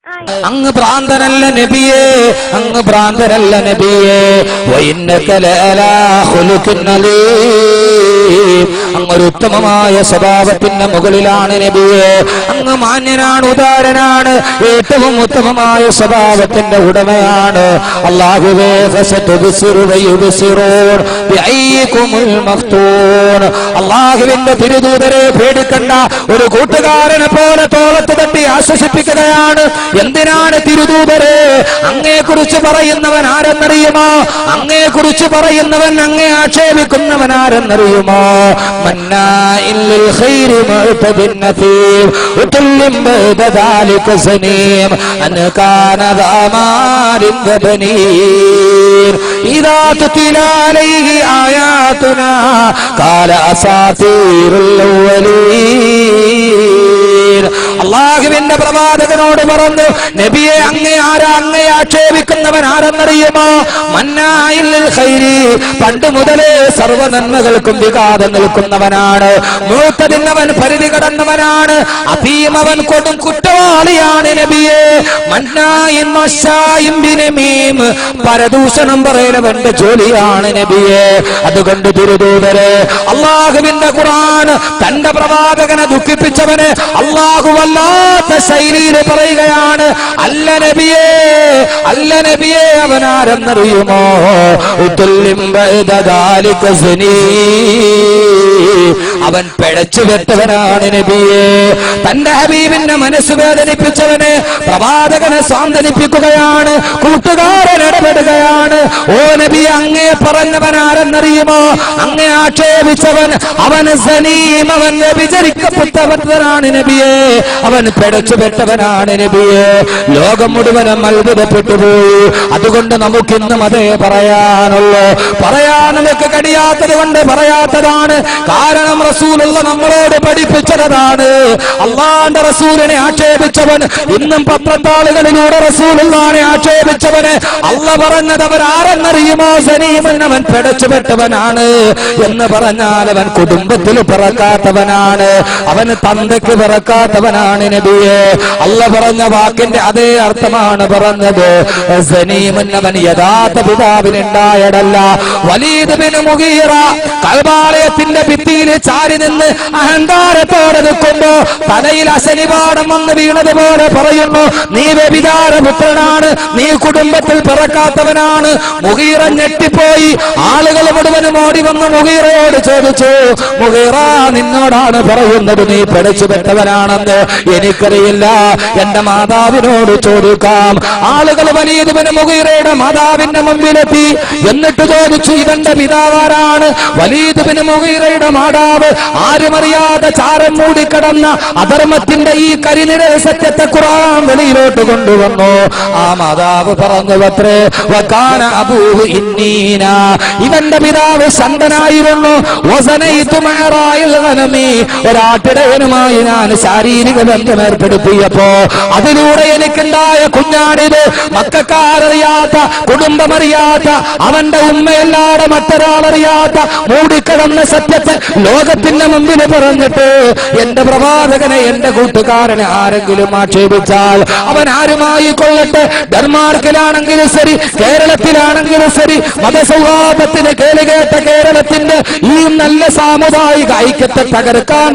അങ്ങ് ഭ്രാന്തനല്ല നബിയേ, അങ്ങ് ഭ്രാന്തനല്ല നബിയേ. വഇന്നക ലഅലാ ഖുലുഖിൻ അലീം, അങ്ങൊരു ഉത്തമമായ സ്വഭാവത്തിന്റെ മുകളിലാണ് നബിയേ. അങ്ങ് മാന്യനാണ്, ഉദാരനാണ്, ഏറ്റവും ഉത്തമമായ സ്വഭാവത്തിന്റെ ഉടമയാണ്. അല്ലാഹുവേ ഫസതുബ്സിറു വയുബ്സിറൂൻ ബിഅയ്യികുമുൽ മഫ്തൂൻ. അല്ലാഹുവിന്റെ തിരുദൂതരെ പേടിക്കണ്ട, ഒരു കൂട്ടുകാരനെ പോലെ തോളത്ത് തട്ടി ആശ്വസിപ്പിക്കുകയാണ്. എന്തിനാണ് തിരുദൂതരെ? അങ്ങയെക്കുറിച്ച് പറയുന്നവൻ ആരെന്നറിയുമോ? അങ്ങയെക്കുറിച്ച് പറയുന്നവൻ അങ്ങേ ആക്ഷേപിക്കുന്നവൻ ആരെന്നറിയുമോ? മന്നാഇൻ ലിൽ ഖൈരി മുഅ്തദിൻ നഫീം ഉതുല്ലിം ബഅദ ദാലിക സനീം അൻ കാന ദമാരിൻ വബനീർ ഇദാ തുതിലാ അലൈഹി ആയാതുനാ ഖാല അസാതീറുൽ അവ്വലീൻ. അല്ലാഹുവിന്റെ പ്രവാചകനോട് പറഞ്ഞു, നബിയെ അങ്ങേ ആരാ? അങ്ങേ ആക്ഷേപിക്കുന്നവൻ ആരെന്നറിയുമോ? മന്നാഇൻ ലിൽ ഖൈരി, പണ്ട് മുതലേ സർവ്വ നന്മകൾക്കും വിഘാതം നിൽക്കുന്നവനാണ്. മുഅ്തദിൻ, പരിധി കടന്നവനാണ്. അഫീം, അവൻ കൊടും കുറ്റവാളിയാണ് നബിയെ. മന്നാഇൻ മശായിൻ ബിനമീം, പരദൂഷണം പറയലവന്റെ ജോലിയാണ് നബിയെ. അതുകൊണ്ട് തിരുദൂതരെ, അല്ലാഹുവിന്റെ ഖുർആൻ തന്റെ പ്രവാചകനെ ദുഃഖിപ്പിച്ചവനെ അല്ലാഹു വല്ലാത്ത ശൈലിയിൽ പറയുകയാണ്, അല്ല നബിയേ, അല്ല നബിയേ, അവൻ ആരെന്നറിയുമോ? ഉതുല്ലിം ബഅദ ദാലിക സനീം, അവൻ പിഴച്ചു വെട്ടവനാണ് നബിയെ. തന്റെ ഹബീബിന്റെ മനസ്സ് വേദനിപ്പിച്ചവനെ പ്രവാചകനെ സാന്ത്വനിപ്പിക്കുകയാണ്, കൂട്ടുകാരൻ ഇടപെടുകയാണ്. ഓ നബി, അങ്ങേ പറഞ്ഞവൻ ആരെന്നറിയുമോ? അങ്ങേ ആക്ഷേപിച്ചവൻ അവൻ സനീം, അവൻ വ്യഭിചരിക്കപ്പെട്ടവനാണ് നബിയെ, അവൻ പിഴച്ചു വെട്ടവനാണ് നബിയെ. ലോകം മുഴുവനും അത്ഭുതപ്പെട്ടു പോയി. അതുകൊണ്ട് നമുക്കിന്നും അതേ പറയാനുള്ളൂ. പറയാൻ നമുക്ക് കഴിയാത്തത് കൊണ്ട് പറയാത്തതാണ്. കാരണം റസൂലുള്ള നമ്മളോട് പഠിപ്പിച്ചതാണ്. അള്ളാന്റെ റസൂലിനെ ആക്ഷേപിച്ചവൻ, ഇന്നും പത്രത്താളുകളിലൂടെ റസൂലുള്ളാഹിനെ ആക്ഷേപിച്ചവന് അള്ള പറഞ്ഞത് അവർ ആരെന്നറിയുമോ? സനീമൻ, അവൻ പിഴച്ചുപെട്ടവനാണ് എന്ന് പറഞ്ഞാൽ അവൻ കുടുംബത്തിൽ പിറക്കാത്തവനാണ്, അവന് തന്തയ്ക്ക് പിറക്കാത്തവനാണ് നബിയെ. അള്ള പറഞ്ഞ വാക്കിന്റെ അതേ അർത്ഥമാണ് പറഞ്ഞത്. സനീമൻ, അവൻ യഥാർത്ഥ പിതാവിനുണ്ടായടല്ല. വലീദ് ബിൻ മുഗീറ കഅബാലയത്തിന്റെ ഭിത്തിയിൽ ചാരി നിന്ന് അഹങ്കാരത്തോടെ നിൽക്കുമ്പോ തലയിൽ അശനിപാഠം വന്ന് വീണതുപോലെ പറയുന്നു, നീ വ്യഭിചാരപുത്രനാണ്, നീ കുടുംബത്തിൽ പിറക്കാത്തവനാണ്. മുഗീറ ഞെട്ടിപ്പോയി. ആളുകൾ മുഴുവനും ഓടി വന്ന് മുഗീറയോട് ചോദിച്ചു, മുഗീറ, നിന്നോടാണ് പറയുന്നത് നീ പിഴച്ചുപെട്ടവനാണെന്ന്. എനിക്കറിയില്ല, എന്റെ മാതാവിനോട് ചോദിക്കാം. ആളുകൾ വലീദ് ബിൻ മുഗീറയുടെ മാതാവിന്റെ മുമ്പിലെത്തി. എന്നിട്ട് ചോദിച്ചു, ഇവന്റെ പിതാവാരാണ്? വലീദ് ബിൻ മുഗീറയുടെ മാതാവ് ആരുമറിയാതെ ചാരം മൂടിക്കിടന്ന അധർമ്മത്തിന്റെ ഈ കരിനിഴൽ സത്യത്തെ ഖുർആൻ വെളിയിലോട്ട് കൊണ്ടുവന്നു. ആ മാതാവ് പറഞ്ഞുവത്രേ, വകാന അബൂഹു ഇന്നീന, ഇവന്റെ പിതാവ് ശന്തനായിരുന്നു. വസനൈതു മഅറായിൽ ഗനമി, ഒരാട്ടിടയനുമായി ഞാൻ ശാരീരിക ബന്ധം ഏർപ്പെടുത്തിയപ്പോ അതിലൂടെ എനിക്കുണ്ടായ കുഞ്ഞാണിത്. മക്കക്കാരറിയാത്ത, കുടുംബമറിയാത്ത, അവന്റെ ഉമ്മയല്ലാതെ മറ്റൊരാളറിയാത്ത മൂടിക്കിടന്ന സത്യത്തെ ലോകത്തിന്റെ മുമ്പിൽ പറഞ്ഞിട്ട് എന്റെ പ്രവാചകനെ, എന്റെ കൂട്ടുകാരനെ ആരെങ്കിലും ആക്ഷേപിച്ചാൽ അവൻ ആരുമായി കൊള്ളട്ടെ, ഡെൻമാർക്കിലാണെങ്കിലും ശരി, കേരളത്തിലാണെങ്കിലും ശരി, മതസൗഹാർദ്ദത്തിന് കേളുകേട്ട കേരളത്തിന്റെ ഈ നല്ല സാമുദായിക ഐക്യത്തെ തകർക്കാൻ